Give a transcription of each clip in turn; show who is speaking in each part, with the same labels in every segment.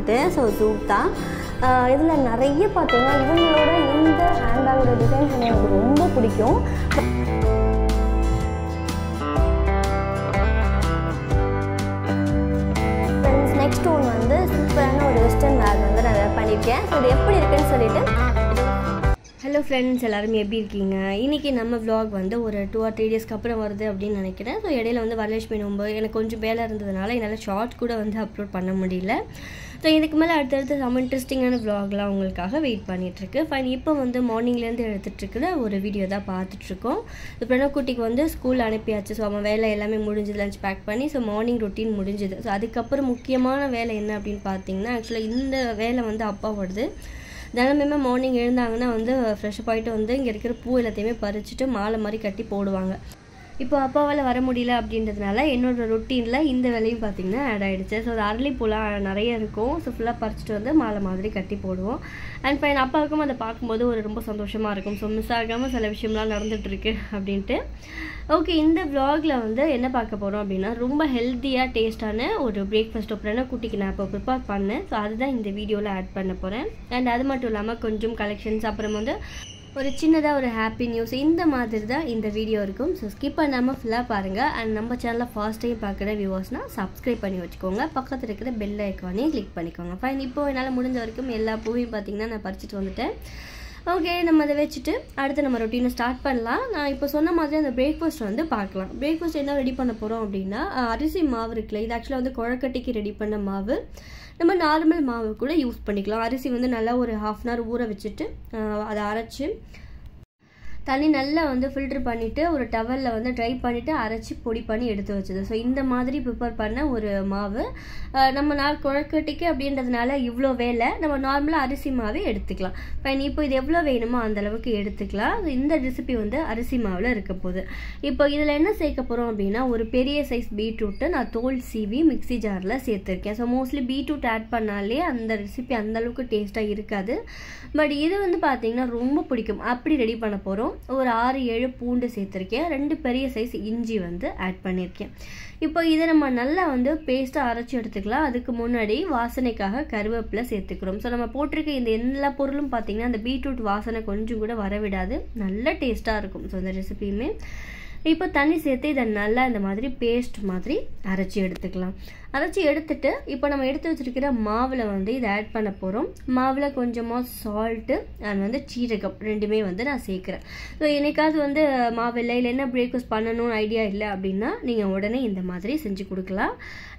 Speaker 1: வந்துட்டு. So suit தான். இதில் நிறைய பார்த்தீங்கன்னா இவங்களோட இந்த ஹேண்ட்பேக்கோட டிசைன்ஸ் எனக்கு ரொம்ப பிடிக்கும். நெக்ஸ்ட் ஒன் வந்து சூப்பரான ஒரு வெஸ்டர்ன் பேக் வந்து நான் வேர் பண்ணியிருக்கேன். ஸோ இது எப்படி இருக்குன்னு சொல்லிட்டு. ஹலோ ஃப்ரெண்ட்ஸ், எல்லாருமே எப்படி இருக்கீங்க? இன்றைக்கி நம்ம vlog வந்து ஒரு 2 or 3 டேஸ்க்கு அப்புறம் வருது அப்படின்னு நினைக்கிறேன். ஸோ இடையில வந்து வரலட்சுமி நோம்பு எனக்கு கொஞ்சம் வேலை இருந்ததுனால என்னால் ஷார்ட் கூட வந்து அப்லோட் பண்ண முடியல. ஸோ இதுக்கு மேலே அடுத்தடுத்து செம்ம இன்ட்ரெஸ்டிங்கான vlogலாம் உங்களுக்காக வெயிட் பண்ணிகிட்ருக்கு. ஃபைன், இப்போ வந்து மார்னிங்லேருந்து எடுத்துகிட்ருக்குற ஒரு வீடியோ தான் பார்த்துட்ருக்கோம். இப்போ பிரணவக்குட்டிக்கு வந்து ஸ்கூல் அனுப்பியாச்சு. ஸோ அவன் வேலை எல்லாமே முடிஞ்சுது, லஞ்ச் பேக் பண்ணி. ஸோ மார்னிங் ரொட்டீன் முடிஞ்சுது. ஸோ அதுக்கப்புறம் முக்கியமான வேலை என்ன அப்படின்னு பார்த்தீங்கன்னா, ஆக்சுவலாக இந்த வேலை வந்து அப்பாவோடது. தினமுமே மார்னிங் எழுந்தாங்கன்னா வந்து ஃப்ரெஷ்ஷப் ஆகிட்டு வந்து இங்கே இருக்கிற பூ எல்லாத்தையுமே பறிச்சுட்டு மாலை மாதிரி கட்டி போடுவாங்க. இப்போ அப்பாவால் வர முடியல அப்படின்றதுனால என்னோடய ரொட்டீனில் இந்த வேலையும் பார்த்திங்கன்னா ஆட் ஆகிடுச்சு. ஸோ அது அரளிப்பூலாம் நிறைய இருக்கும். ஸோ ஃபுல்லாக பறிச்சுட்டு வந்து மாலை மாதிரி கட்டி போடுவோம். அண்ட் ஃபைன், அப்பாவுக்கும் அதை பார்க்கும்போது ஒரு ரொம்ப சந்தோஷமாக இருக்கும். ஸோ மிஸ் ஆகாமல் சில விஷயம்லாம் நடந்துகிட்ருக்கு அப்படின்ட்டு. ஓகே, இந்த vlogல வந்து என்ன பார்க்க போகிறோம் அப்படின்னா, ரொம்ப ஹெல்த்தியாக டேஸ்டான ஒரு பிரேக்ஃபாஸ்ட் பிரணவக்குட்டிக்கு நான் இப்போ ப்ரிப்பேர் பண்ணேன். ஸோ அதுதான் இந்த வீடியோவில் ஆட் பண்ண போகிறேன். அண்ட் அது மட்டும் இல்லாமல் கொஞ்சம் கலெக்ஷன்ஸ், அப்புறம் வந்து ஒரு சின்னதாக ஒரு ஹாப்பி நியூஸ், இந்த மாதிரி தான் இந்த வீடியோ இருக்கும். ஸோ ஸ்கிப் பண்ணாமல் ஃபுல்லாக பாருங்கள். அண்ட் நம்ம சேனலில் ஃபர்ஸ்ட் டைம் பார்க்குற வியூவர்ஸ்னால் சப்ஸ்கிரைப் பண்ணி வச்சுக்கோங்க. பக்கத்தில் இருக்கிற பெல் ஐக்கானையும் கிளிக் பண்ணிக்கோங்க. ஃபைன், இப்போது என்னால் முடிஞ்ச வரைக்கும் எல்லா பூவையும் பார்த்திங்கன்னா நான் பறிச்சுட்டு வந்துட்டேன். ஓகே, நம்ம அதை வச்சுட்டு அடுத்து நம்ம ரொட்டீனை ஸ்டார்ட் பண்ணலாம். நான் இப்போ சொன்ன மாதிரி அந்த பிரேக்ஃபாஸ்ட் வந்து பார்க்கலாம். பிரேக்ஃபாஸ்ட் என்ன ரெடி பண்ண போகிறோம் அப்படின்னா, அரிசி மாவு இருக்குல்ல, இது ஆக்சுவலாக வந்து கொழக்கட்டைக்கு ரெடி பண்ண மாவு. நம்ம நார்மல் மாவு கூட யூஸ் பண்ணிக்கலாம். அரிசி வந்து நல்லா ஒரு 1/2 hour ஊற வச்சுட்டு அதை அரைச்சி தண்ணி நல்லா வந்து ஃபில்ட்ரு பண்ணிவிட்டு ஒரு டவலில் வந்து ட்ரை பண்ணிவிட்டு அரைச்சி பொடி பண்ணி எடுத்து வச்சது. ஸோ இந்த மாதிரி ப்ரிப்பேர் பண்ண ஒரு மாவு. நம்ம கொழக்கட்டைக்கு அப்படின்றதுனால இவ்வளோ வேலை, நம்ம நார்மலாக அரிசி மாவே எடுத்துக்கலாம். ஃபைன், இப்போ இது எவ்வளோ வேணுமோ அந்தளவுக்கு எடுத்துக்கலாம். இந்த ரெசிபி வந்து அரிசி மாவில் இருக்க போகுது. இப்போ இதில் என்ன சேர்க்க போகிறோம் அப்படின்னா, ஒரு பெரிய சைஸ் பீட்ரூட்டை நான் தோல் சீவி மிக்ஸி ஜாரில் சேர்த்துருக்கேன். ஸோ மோஸ்ட்லி பீட்ரூட் ஆட் பண்ணாலே அந்த ரெசிபி அந்தளவுக்கு டேஸ்ட்டாக இருக்காது. பட் இது வந்து பார்த்திங்கன்னா ரொம்ப பிடிக்கும். அப்படி ரெடி பண்ண போகிறோம். ஒரு 6-7 பூண்டு சேர்த்துருக்கேன். 2 பெரிய சைஸ் இஞ்சி வந்து ஆட் பண்ணியிருக்கேன். இப்போ இதை நம்ம நல்லா வந்து பேஸ்ட்டாக அரைச்சி எடுத்துக்கலாம். அதுக்கு முன்னாடி வாசனைக்காக கருவேப்பிலை சேர்த்துக்கிறோம். ஸோ நம்ம போட்டிருக்க இந்த எல்லா பொருளும் பார்த்திங்கன்னா அந்த பீட்ரூட் வாசனை கொஞ்சம் கூட வரவிடாது, நல்ல டேஸ்ட்டாக இருக்கும். ஸோ இந்த ரெசிபியுமே இப்போ தண்ணி சேர்த்து இதை நல்லா இந்த மாதிரி பேஸ்ட் மாதிரி அரைச்சி எடுத்துக்கலாம். அரைச்சி எடுத்துட்டு இப்போ நம்ம எடுத்து வச்சிருக்கிற மாவில் வந்து இதை ஆட் பண்ண போகிறோம். மாவில் கொஞ்சமாக சால்ட்டு அண்ட் வந்து சீரகம் ரெண்டுமே வந்து நான் சேர்க்குறேன். ஸோ என்னைக்காவது வந்து மாவு இல்லை என்ன பிரேக்ஃபாஸ்ட் பண்ணணும்னு ஐடியா இல்லை அப்படின்னா நீங்கள் உடனே இந்த மாதிரி செஞ்சு கொடுக்கலாம்.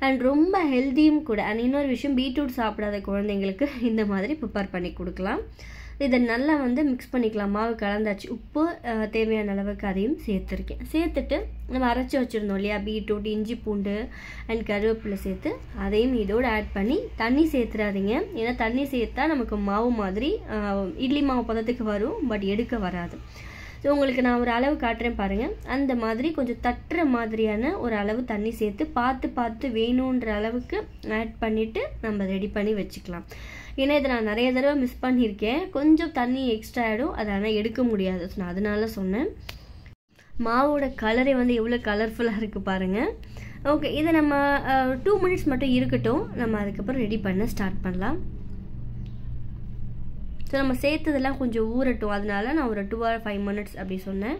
Speaker 1: அண்ட் ரொம்ப ஹெல்த்தியும் கூட. அண்ட் இன்னொரு விஷயம், பீட்ரூட் சாப்பிடாத குழந்தைங்களுக்கு இந்த மாதிரி ப்ரிப்பேர் பண்ணி கொடுக்கலாம். இதை நல்லா வந்து மிக்ஸ் பண்ணிக்கலாம். மாவு கலந்தாச்சு. உப்பு தேவையான அளவுக்கு அதையும் சேர்த்துருக்கேன். சேர்த்துட்டு நம்ம அரைச்சி வச்சுருந்தோம் இல்லையா, பீட்ரூட், இஞ்சி, பூண்டு அண்ட் கருவேப்பிலை சேர்த்து அதையும் இதோடு ஆட் பண்ணி, தண்ணி சேர்த்துறாதீங்க. ஏன்னா தண்ணி சேர்த்தா நமக்கு மாவு மாதிரி இட்லி மாவு பதத்துக்கு வரும், பட் எடுக்க வராது. ஸோ உங்களுக்கு நான் ஒரு அளவு காட்டுறேன் பாருங்கள். அந்த மாதிரி கொஞ்சம் தட்டுற மாதிரியான ஒரு அளவு தண்ணி சேர்த்து பார்த்து வேணுன்ற அளவுக்கு ஆட் பண்ணிவிட்டு நம்ம ரெடி பண்ணி வச்சுக்கலாம். ஏன்னா இதை நான் நிறைய தடவை மிஸ் பண்ணியிருக்கேன். கொஞ்சம் தண்ணி எக்ஸ்ட்ரா ஆகிடும், அதை ஆனால் எடுக்க முடியாது. ஸோ நான் அதனால சொன்னேன். மாவோட கலரே வந்து எவ்வளோ கலர்ஃபுல்லாக இருக்குது பாருங்கள். ஓகே, இதை நம்ம 2 minutes மட்டும் இருக்கட்டும். நம்ம அதுக்கப்புறம் ரெடி பண்ண ஸ்டார்ட் பண்ணலாம். ஸோ நம்ம சேர்த்ததெல்லாம் கொஞ்சம் ஊறட்டும், அதனால நான் ஒரு 2 or 5 minutes அப்படி சொன்னேன்.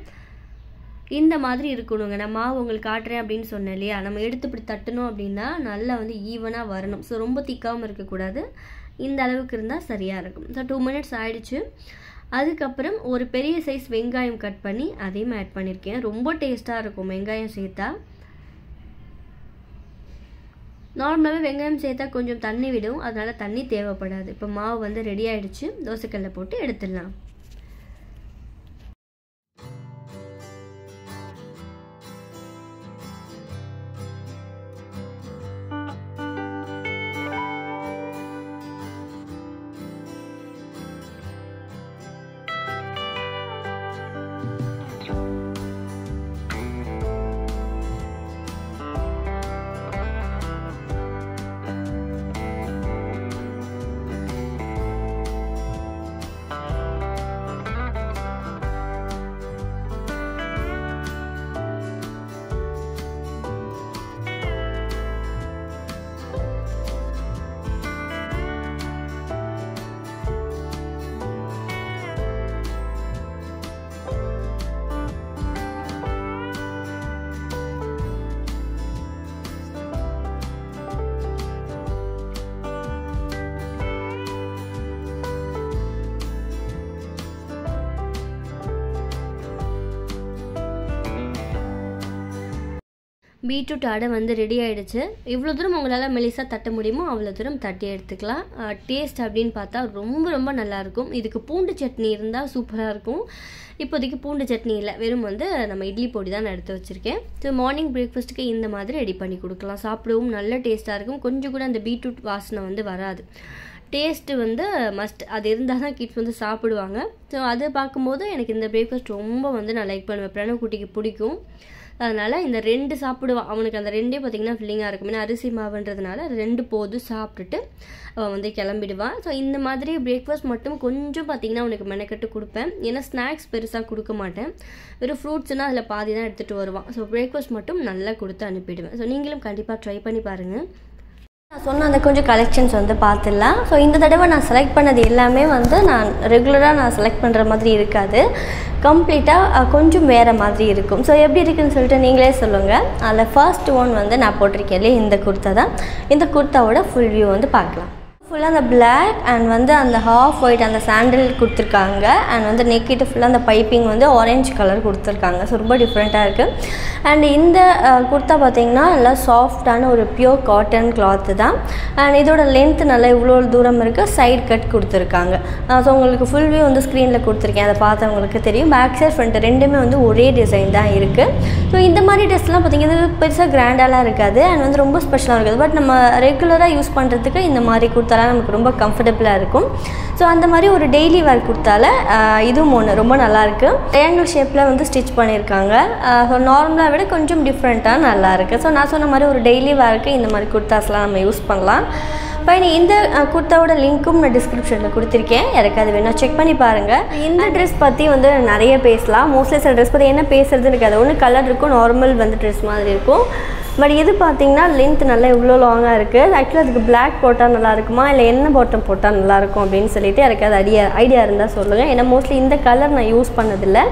Speaker 1: இந்த மாதிரி இருக்கணுங்க. நான் மாவு உங்களுக்கு காட்டுறேன் அப்படின்னு சொன்னேன் இல்லையா, நம்ம எடுத்து இப்படி தட்டணும் அப்படின்னா நல்லா வந்து ஈவனாக வரணும். ஸோ ரொம்ப திக்காமல் இருக்கக்கூடாது, இந்த அளவுக்கு இருந்தால் சரியாக இருக்கும். ஸோ 2 minutes ஆகிடுச்சு. அதுக்கப்புறம் ஒரு பெரிய சைஸ் வெங்காயம் கட் பண்ணி அதையும் ஆட் பண்ணியிருக்கேன். ரொம்ப டேஸ்ட்டாக இருக்கும் வெங்காயம் சேர்த்தா. நார்மலாகவே வெங்காயம் சேர்த்தா கொஞ்சம் தண்ணி விடும், அதனால தண்ணி தேவைப்படாது. இப்போ மாவு வந்து ரெடி ஆகிடுச்சு. தோசைக்கல்ல போட்டு எடுத்துடலாம். பீட்ரூட் அடை வந்து ரெடி ஆகிடுச்சு. இவ்வளோ தூரம் உங்களால் மெலிசாக தட்ட முடியுமோ அவ்வளோ தூரம் தட்டி எடுத்துக்கலாம். டேஸ்ட் அப்படின்னு பார்த்தா ரொம்ப ரொம்ப நல்லாயிருக்கும். இதுக்கு பூண்டு சட்னி இருந்தால் சூப்பராக இருக்கும். இப்போதைக்கு பூண்டு சட்னி இல்லை, வெறும் வந்து நம்ம இட்லி பொடி தான் நான் எடுத்து வச்சுருக்கேன். ஸோ மார்னிங் பிரேக்ஃபாஸ்ட்டுக்கு இந்த மாதிரி ரெடி பண்ணி கொடுக்கலாம். சாப்பிடவும் நல்ல டேஸ்ட்டாக இருக்கும். கொஞ்சம் கூட அந்த பீட்ரூட் வாசனை வந்து வராது. டேஸ்ட்டு வந்து மஸ்ட், அது இருந்தால் தான் கிட்ஸ் வந்து சாப்பிடுவாங்க. ஸோ அதை பார்க்கும்போது எனக்கு இந்த பிரேக்ஃபாஸ்ட் ரொம்ப வந்து நான் லைக் பண்ணுவேன். பிரணவ் குட்டிக்கு பிடிக்கும். அதனால் இந்த 2 சாப்பிடுவான். அவனுக்கு அந்த 2 பார்த்திங்கன்னா ஃபில்லிங்காக இருக்கும். ஏன்னா அரிசி மாவுன்றதுனால 2 போது சாப்பிட்டுட்டு அவன் வந்து கிளம்பிடுவான். ஸோ இந்த மாதிரி பிரேக்ஃபாஸ்ட் மட்டும் கொஞ்சம் பார்த்திங்கன்னா அவனுக்கு மெனக்கட்டு கொடுப்பேன். ஏன்னா ஸ்நாக்ஸ் பெருசாக கொடுக்க மாட்டேன். வெறும் ஃப்ரூட்ஸ்னால் அதில் பாதி தான் எடுத்துகிட்டு வருவான். ஸோ பிரேக்ஃபாஸ்ட் மட்டும் நல்லா கொடுத்து அனுப்பிடுவேன். ஸோ நீங்களும் கண்டிப்பாக ட்ரை பண்ணி பாருங்கள். நான் சொன்ன அந்த கொஞ்சம் கலெக்ஷன்ஸ் வந்து பார்த்துடலாம். ஸோ இந்த தடவை நான் செலக்ட் பண்ணது எல்லாமே வந்து நான் ரெகுலராக நான் செலக்ட் பண்ணுற மாதிரி இருக்காது. கம்ப்ளீட்டாக கொஞ்சம் வேறு மாதிரி இருக்கும். ஸோ எப்படி இருக்குதுன்னு சொல்லிட்டு நீங்களே சொல்லுங்கள். அதில் ஃபர்ஸ்ட் ஒன் வந்து நான் போட்டிருக்கேன் இல்லையே, இந்த குர்த்தா தான். இந்த குர்த்தாவோட ஃபுல் வியூ வந்து பார்க்கலாம். ஃபுல்லாக அந்த பிளாக் அண்ட் வந்து அந்த ஹாஃப் ஒயிட் அந்த சாண்டில் கொடுத்துருக்காங்க. அண்ட் வந்து நெக்கிட்டு ஃபுல்லாக அந்த பைப்பிங் வந்து ஆரஞ்சு கலர் கொடுத்துருக்காங்க. ஸோ ரொம்ப டிஃப்ரெண்ட்டாக இருக்குது. அண்ட் இந்த குர்த்தா பார்த்திங்கன்னா நல்லா சாஃப்டான ஒரு பியூர் காட்டன் கிளாத்து தான். அண்ட் இதோட லென்த் நல்லா இவ்வளோ தூரம் இருக்குது. சைட் கட் கொடுத்துருக்காங்க. ஸோ உங்களுக்கு ஃபுல் வியூ வந்து ஸ்க்ரீனில் கொடுத்துருக்கேன். அதை பார்த்தவங்களுக்கு தெரியும். பேக் சைட் ஃப்ரண்ட் ரெண்டுமே வந்து ஒரே டிசைன் தான் இருக்குது. ஸோ இந்த மாதிரி ட்ரெஸ்லாம் பார்த்திங்கன்னா இது பெருசாக கிராண்டாலாம் இருக்காது. அண்ட் வந்து ரொம்ப ஸ்பெஷலாக இருக்குது. பட் நம்ம ரெகுலராக யூஸ் பண்ணுறதுக்கு இந்த மாதிரி குர்த்தா நமக்கு ரொம்ப கம்ஃபர்டபுளாக இருக்கும். ஸோ அந்த மாதிரி ஒரு டெய்லி வேர் கொடுத்தால இதுவும் ஒன்று ரொம்ப நல்லாயிருக்கு. ட்ரையாங்கிள் ஷேப்பில் வந்து ஸ்டிச் பண்ணியிருக்காங்க. ஸோ நார்மலாக விட கொஞ்சம் டிஃப்ரெண்ட்டாக நல்லாயிருக்கு. ஸோ நான் சொன்ன மாதிரி ஒரு டெய்லி வேருக்கு இந்த மாதிரி குர்த்தாஸ்லாம் நம்ம யூஸ் பண்ணலாம். ஃபைன். இந்த குர்த்தாவோட லிங்க்கும் நான் டிஸ்கிரிப்ஷனில் கொடுத்துருக்கேன். எனக்கு அது வேணால் செக் பண்ணி பாருங்கள். இந்த ட்ரெஸ் பற்றி வந்து நிறைய பேசலாம். மோஸ்ட்லி சில ட்ரெஸ் பற்றி என்ன பேசுறதுன்னு இருக்காது. ஒன்று கலர் இருக்கும், நார்மல் வந்து ட்ரெஸ் மாதிரி இருக்கும். பட் இது பார்த்திங்கன்னா லென்த் நல்லா இவ்வளோ லாங்காக இருக்குது. ஆக்சுவலாக அதுக்கு பிளாக் போட்டால் நல்லா இருக்குமா இல்லை என்ன பாட்டம் போட்டால் நல்லாயிருக்கும் அப்படின்னு சொல்லிட்டு எனக்கு அது ஐடியா இருந்தால் சொல்லுங்கள். ஏன்னா மோஸ்ட்லி இந்த கலர் நான் யூஸ் பண்ணதில்லை.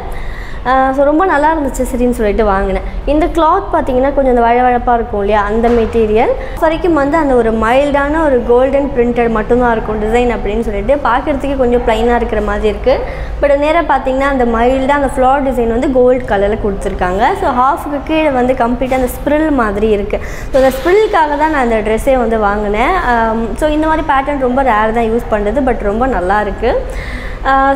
Speaker 1: ஸோ ரொம்ப நல்லா இருந்துச்சு சரின்னு சொல்லிட்டு வாங்கினேன். இந்த கிளாத் பார்த்திங்கன்னா கொஞ்சம் அந்த வழவழப்பாக இருக்கும் இல்லையா, அந்த மெட்டீரியல் வரைக்கும் வந்து அந்த ஒரு மைல்டான ஒரு கோல்டன் பிரிண்டட் மட்டும்தான் இருக்கும் டிசைன் அப்படின்னு சொல்லிட்டு பார்க்குறதுக்கு கொஞ்சம் ப்ளைனாக இருக்கிற மாதிரி இருக்குது. பட் நேராக பார்த்திங்கன்னா அந்த மைல்டாக அந்த ஃப்ளார் டிசைன் வந்து கோல்டு கலரில் கொடுத்துருக்காங்க. ஸோ ஹாஃபுக்கு கீழே வந்து கம்ப்ளீட்டாக அந்த ஸ்ப்ரில் மாதிரி இருக்குது. ஸோ அந்த ஸ்ப்ரில்லுக்காக தான் நான் அந்த ட்ரெஸ்ஸே வந்து வாங்கினேன். ஸோ இந்த மாதிரி பேட்டர்ன் ரொம்ப ரேர் தான் யூஸ் பண்ணுறது. பட் ரொம்ப நல்லா இருக்குது.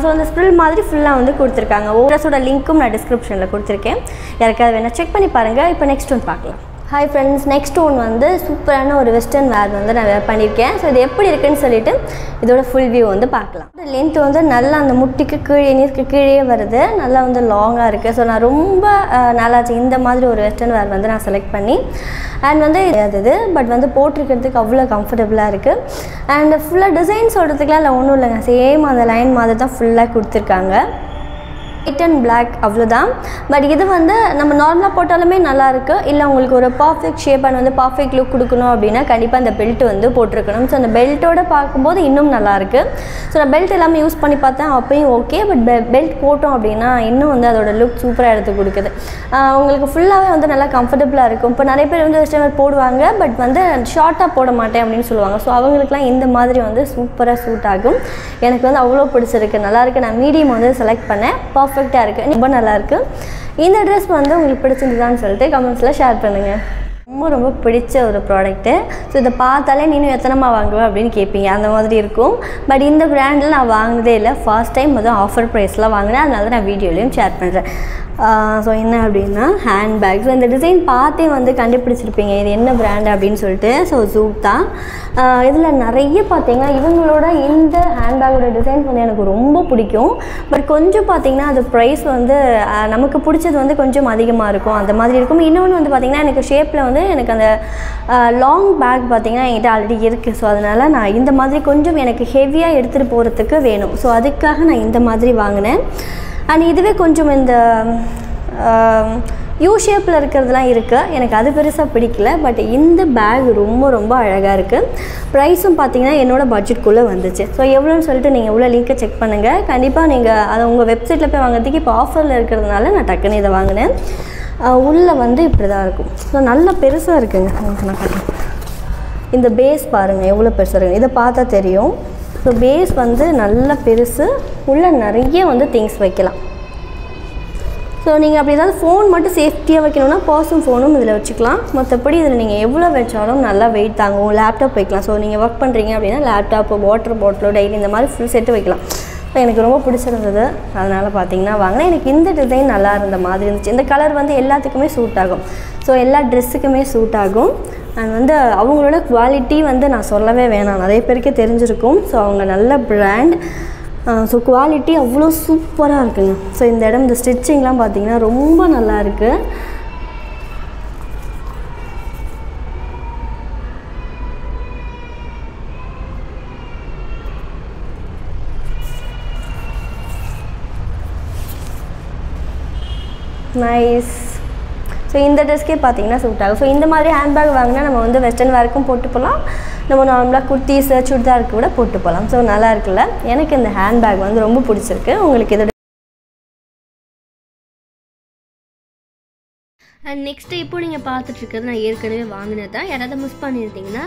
Speaker 1: ஸோ அந்த ஸ்ப்ரில் மாதிரி ஃபுல்லாக வந்து கொடுத்துருக்காங்க. ட்ரெஸ்ஸோட லிங்க்கும் நான் டிஸ்கிரிப்ஷனில் கொடுத்துருக்கேன். யாருக்காவது வேணால் செக் பண்ணி பாருங்கள். இப்போ நெக்ஸ்ட் ஒன் பார்க்கலாம். ஹாய் ஃப்ரெண்ட்ஸ், நெக்ஸ்ட் ஒன் வந்து சூப்பரான ஒரு வெஸ்டர்ன் வேர் வந்து நான் வேர் பண்ணியிருக்கேன். ஸோ இது எப்படி இருக்குன்னு சொல்லிட்டு இதோட ஃபுல் வியூ வந்து பார்க்கலாம். லென்த் வந்து நல்லா அந்த முட்டிக்கு கீழே நீருக்கு கீழே வருது. நல்லா வந்து லாங்காக இருக்குது. ஸோ நான் ரொம்ப நல்லாச்சு இந்த மாதிரி ஒரு வெஸ்டர்ன் வேர் வந்து நான் செலக்ட் பண்ணி. அண்ட் வந்து அது பட் வந்து போட்டிருக்கிறதுக்கு அவ்வளோ கம்ஃபர்டபுளாக இருக்குது. அண்ட் ஃபுல்லாக டிசைன் சொல்கிறதுக்குலாம் இல்லை, ஒன்றும் இல்லைங்க. சேம் அந்த லைன் மாதிரி தான் ஃபுல்லாக கொடுத்துருக்காங்க. ஒயிட் அண்ட் பிளாக் அவ்வளோதான். பட் இது வந்து நம்ம நார்மலாக போட்டாலுமே நல்லாயிருக்கு. இல்லை உங்களுக்கு ஒரு பர்ஃபெக்ட் ஷேப் அண்ட் வந்து பர்ஃபெக்ட் லுக் கொடுக்கணும் அப்படின்னா கண்டிப்பாக அந்த பெல்ட் வந்து போட்டிருக்கணும். ஸோ அந்த பெல்ட்டோடு பார்க்கும்போது இன்னும் நல்லாயிருக்கு. ஸோ நான் பெல்ட் எல்லாமே யூஸ் பண்ணி பார்த்தேன், அப்பயும் ஓகே. பட் பெல்ட் போட்டோம் அப்படின்னா இன்னும் வந்து அதோட லுக் சூப்பராக எடுத்து கொடுக்குது. உங்களுக்கு ஃபுல்லாகவே வந்து நல்லா கம்ஃபர்டபுளாக இருக்கும். இப்போ நிறைய பேர் வந்து வெஸ்டர்ன் வேர் போடுவாங்க, பட் வந்து ஷார்ட்டாக போட மாட்டேன் அப்படின்னு சொல்லுவாங்க. ஸோ அவங்களுக்குலாம் இந்த மாதிரி வந்து சூப்பராக சூட் ஆகும். எனக்கு வந்து அவ்வளோ பிடிச்சிருக்கு, நல்லாயிருக்கு. நான் மீடியம் வந்து செலக்ட் பண்ணேன். பர்ஃபெக்டாக இருக்குது, ரொம்ப நல்லாயிருக்கு. இந்த ட்ரெஸ் வந்து உங்களுக்கு பிடிச்சிருந்தான்னு சொல்லிட்டு கமெண்ட்ஸில் ஷேர் பண்ணுங்கள். ரொம்ப பிடிச்ச ஒரு ப்ராடக்ட்டு. ஸோ இதை பார்த்தாலே நீனும் எத்தனைமா வாங்குவேன் அப்படின்னு கேட்பீங்க, அந்த மாதிரி இருக்கும். பட் இந்த பிராண்டில் நான் வாங்கினதே இல்லை. ஃபர்ஸ்ட் டைம் வந்து ஆஃபர் ப்ரைஸில் வாங்கினேன். அதனால தான் நான் வீடியோலையும் ஷேர் பண்ணுறேன். ஸோ என்ன அப்படின்னா ஹேண்ட்பேக். ஸோ இந்த டிசைன் பார்த்தே வந்து கண்டுபிடிச்சிருப்பீங்க இது என்ன பிராண்ட் அப்படின்னு சொல்லிட்டு. ஸோ ஜூட் தான். இதில் நிறைய பார்த்தீங்கன்னா இவங்களோட இந்த ஹேண்ட்பேக்கோட டிசைன்ஸ் வந்து எனக்கு ரொம்ப பிடிக்கும். பட் கொஞ்சம் பார்த்திங்கன்னா அது ப்ரைஸ் வந்து நமக்கு பிடிச்சது வந்து கொஞ்சம் அதிகமாக இருக்கும், அந்த மாதிரி இருக்கும். இன்னொன்று வந்து பார்த்திங்கன்னா எனக்கு ஷேப்பில் வந்து எனக்கு அந்த லாங் பேக் பார்த்திங்கன்னா என்கிட்ட ஆல்ரெடி இருக்குது. ஸோ அதனால் நான் இந்த மாதிரி கொஞ்சம் எனக்கு ஹெவியாக எடுத்துகிட்டு போகிறதுக்கு வேணும். ஸோ அதுக்காக நான் இந்த மாதிரி வாங்கினேன். அண்ட் இதுவே கொஞ்சம் இந்த யூ ஷேப்பில் இருக்கிறதுலாம் இருக்குது, எனக்கு அது பெருசாக பிடிக்கல. பட் இந்த பேக் ரொம்ப அழகாக இருக்குது. ப்ரைஸும் பார்த்திங்கன்னா என்னோடய பட்ஜெட்குள்ளே வந்துச்சு. ஸோ எவ்வளோன்னு சொல்லிட்டு நீங்கள் எவ்வளோ லிங்க்கை செக் பண்ணுங்கள். கண்டிப்பாக நீங்கள் அதை உங்கள் வெப்சைட்டில் போய் வாங்குறதுக்கு இப்போ ஆஃபரில் இருக்கிறதுனால நான் டக்குன்னு இதை வாங்கினேன். உள்ளே வந்து இப்படி தான் இருக்கும். ஸோ நல்லா பெருசாக இருக்குங்க. நான் காட்டுறேன். இந்த பேஸ் பாருங்கள் எவ்வளோ பெருசாக இருக்குது, இதை பார்த்தா தெரியும். ஸோ பேஸ் வந்து நல்ல பெருசு. உள்ளே நிறைய வந்து திங்ஸ் வைக்கலாம். ஸோ நீங்கள் அப்படி ஏதாவது ஃபோன் மட்டும் சேஃப்டியாக வைக்கணும்னா பர்ஸும் ஃபோனும் இதில் வச்சுக்கலாம். மற்றபடி இதில் நீங்கள் எவ்வளோ வச்சாலும் நல்லா வெயிட் தாங்கும். லேப்டாப் வைக்கலாம். ஸோ நீங்கள் ஒர்க் பண்ணுறீங்க அப்படின்னா லேப்டாப்பு, வாட்டர் பாட்டிலோ, டைரி இந்த மாதிரி ஃபுல் செட்டு வைக்கலாம். ஸோ எனக்கு ரொம்ப பிடிச்சிருந்தது, அதனால் பார்த்தீங்கன்னா வாங்கினேன். எனக்கு இந்த டிசைன் நல்லா இருந்த மாதிரி இருந்துச்சு. இந்த கலர் வந்து எல்லாத்துக்குமே சூட் ஆகும். ஸோ எல்லா ட்ரெஸ்ஸுக்குமே சூட் ஆகும். அண்ட் வந்து அவங்களோட குவாலிட்டி வந்து நான் சொல்லவே வேணாம், நிறைய பேருக்கே தெரிஞ்சிருக்கும். ஸோ அவங்க நல்ல பிராண்ட். ஸோ குவாலிட்டி அவ்வளோ சூப்பராக இருக்குங்க. ஸோ இந்த இடம் இந்த ஸ்டிச்சிங்லாம் பார்த்தீங்கன்னா ரொம்ப நல்லா இருக்குது. நைஸ். ஸோ இந்த ட்ரெஸ்க்கே பார்த்தீங்கன்னா சூட் ஆகும். ஸோ இந்த மாதிரி ஹேண்ட்பேக் வாங்கினா நம்ம வந்து வெஸ்டர்ன் வேர்க்கும் போட்டு போகலாம், நம்ம நார்மலாக குர்த்திஸ் சுடிதாருக்கு கூட போட்டு போகலாம். ஸோ நல்லா இருக்குல்ல. எனக்கு இந்த ஹேண்ட்பேக் வந்து ரொம்ப பிடிச்சிருக்கு. உங்களுக்கு இதோட அண்ட் நெக்ஸ்ட்டு இப்போ நீங்கள் பார்த்துட்ருக்கிறது நான் ஏற்கனவே வாங்கினது தான். யாராவது மிஸ் பண்ணியிருந்தீங்கன்னா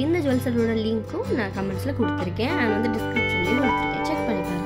Speaker 1: இந்த ஜுவல்ஸரோட லிங்க்கும் நான் கமெண்ட்ஸில் கொடுத்துருக்கேன். அண்ட் வந்து டிஸ்கிரிப்ஷன்லேயும் கொடுத்துருக்கேன், செக் பண்ணி பாருங்கள்.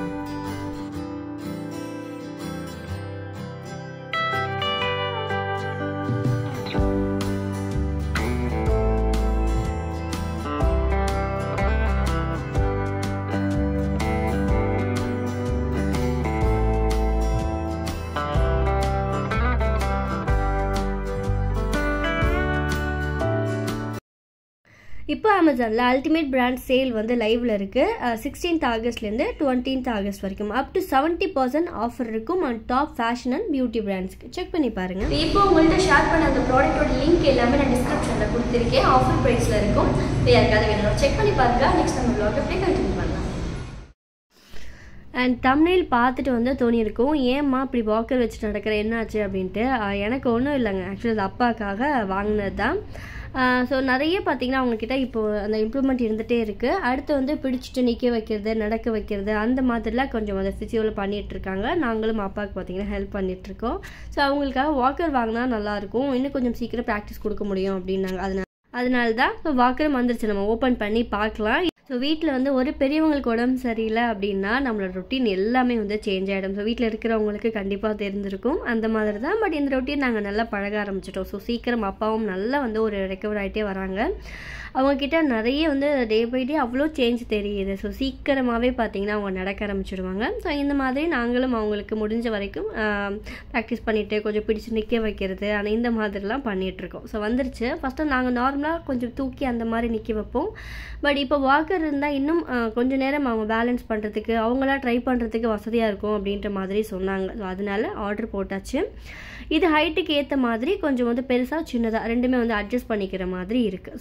Speaker 1: இப்போ அமேசானில் அல்டிமேட் பிராண்ட் சேல் வந்து லைவில் இருக்குது. 16th ஆகஸ்ட்லேருந்து 20th ஆகஸ்ட் வரைக்கும் அப் டு 70% ஆஃபர் இருக்கும் and top fashion and beauty பிராண்ட்ஸ்க்கு. செக் பண்ணி பாருங்கள். இப்போ உங்கள்கிட்ட ஷேர் பண்ண அந்த ப்ராடக்ட்டோட லிங்க் எல்லாமே நான் டிஸ்கிரிப்ஷனில் கொடுத்துருக்கேன். ஆஃபர் ப்ரைஸில் இருக்கும். யாருக்காவது வேணும் செக் பண்ணி பாருங்கள். நெக்ஸ்ட் நம்ம வ்ளாக் அப்படியே கண்டினியூ பண்ணலாம். அண்ட் தம்ப்நெயில் பார்த்துட்டு வந்து தோணியிருக்கும், ஏம்மா இப்படி வாக்கர் வச்சு நடக்கிற என்னாச்சு அப்படின்ட்டு. எனக்கு ஒன்றும் இல்லைங்க, ஆக்சுவலி அது அப்பாக்காக வாங்கினது தான். ஸோ நிறைய பார்த்திங்கன்னா அவங்கக்கிட்ட இப்போது அந்த இம்ப்ரூவ்மெண்ட் இருந்துகிட்டே இருக்குது. அடுத்து வந்து பிடிச்சிட்டு நிற்க வைக்கிறது, நடக்க வைக்கிறது, அந்த மாதிரிலாம் கொஞ்சம் அந்த ஃபிசியோவில் பண்ணிகிட்ருக்காங்க. நாங்களும் அப்பாவுக்கு பார்த்திங்கன்னா ஹெல்ப் பண்ணிகிட்ருக்கோம். ஸோ அவங்களுக்காக வாக்கர் வாங்கினா நல்லாயிருக்கும், இன்னும் கொஞ்சம் சீக்கிரம் ப்ராக்டிஸ் கொடுக்க முடியும் அப்படின்னாங்க. அதனால தான் ஸோ வாக்கரும் வந்துருச்சு, நம்ம ஓப்பன் பண்ணி பார்க்கலாம். ஸோ வீட்டில் வந்து ஒரு பெரியவங்களுக்கு உடம்பு சரியில்லை அப்படின்னா நம்மளோட ரொட்டீன் எல்லாமே வந்து சேஞ்ச் ஆகிடும். ஸோ வீட்டில் இருக்கிறவங்களுக்கு கண்டிப்பாக தெரிஞ்சிருக்கும் அந்த மாதிரி தான். பட் இந்த ரொட்டீன் நாங்கள் நல்லா பழக ஆரம்பிச்சிட்டோம். ஸோ சீக்கிரம் அப்பாவும் நல்லா வந்து ஒரு ரெக்கவர் ஆகிட்டே வராங்க. அவங்கக்கிட்ட நிறைய வந்து டே பை டே அவ்வளோ சேஞ்ச் தெரியுது. ஸோ சீக்கிரமாகவே பார்த்திங்கன்னா அவங்க நடக்க ஆரம்பிச்சிடுவாங்க. ஸோ இந்த மாதிரி நாங்களும் அவங்களுக்கு முடிஞ்ச வரைக்கும் ப்ராக்டிஸ் பண்ணிவிட்டு கொஞ்சம் பிடிச்சி நிற்க வைக்கிறது, ஆனால் இந்த மாதிரிலாம் பண்ணிகிட்ருக்கோம். ஸோ வந்துருச்சு. ஃபஸ்ட்டு நாங்கள் நார்மலாக கொஞ்சம் தூக்கி அந்த மாதிரி நிற்க வைப்போம். பட் இப்போ வாக்கர் இருந்தால் இன்னும் கொஞ்சம் நேரம் அவங்க பேலன்ஸ் பண்ணுறதுக்கு, அவங்களா ட்ரை பண்ணுறதுக்கு வசதியாக இருக்கும் அப்படின்ற மாதிரி சொன்னாங்க. ஸோ அதனால ஆர்டர் போட்டாச்சு. இது ஹைட்டுக்கு ஏற்ற மாதிரி கொஞ்சம் வந்து பெருசாக சின்னதாக ரெண்டுமே வந்து அட்ஜஸ்ட் பண்ணிக்கிற மாதிரி இருக்குது.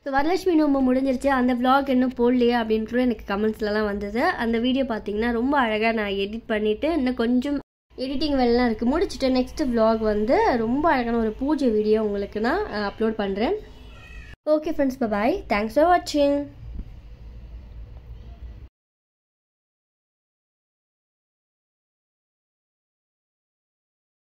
Speaker 1: ஸோ வரலட்சுமி நோம்பு முடிஞ்சிருச்சு, அந்த vlog இன்னும் போடலையே அப்படின்ட்டு எனக்கு கமெண்ட்ஸ்லாம் வந்தது. அந்த வீடியோ பார்த்தீங்கன்னா ரொம்ப அழகாக நான் எடிட் பண்ணிவிட்டு இன்னும் கொஞ்சம் எடிட்டிங் வேலைலாம் இருக்குது, முடிச்சுட்டு நெக்ஸ்ட் vlog வந்து ரொம்ப அழகான ஒரு பூஜை வீடியோ உங்களுக்கு நான் அப்லோட் பண்ணுறேன். Okay friends, bye. Thanks for வாட்சிங்.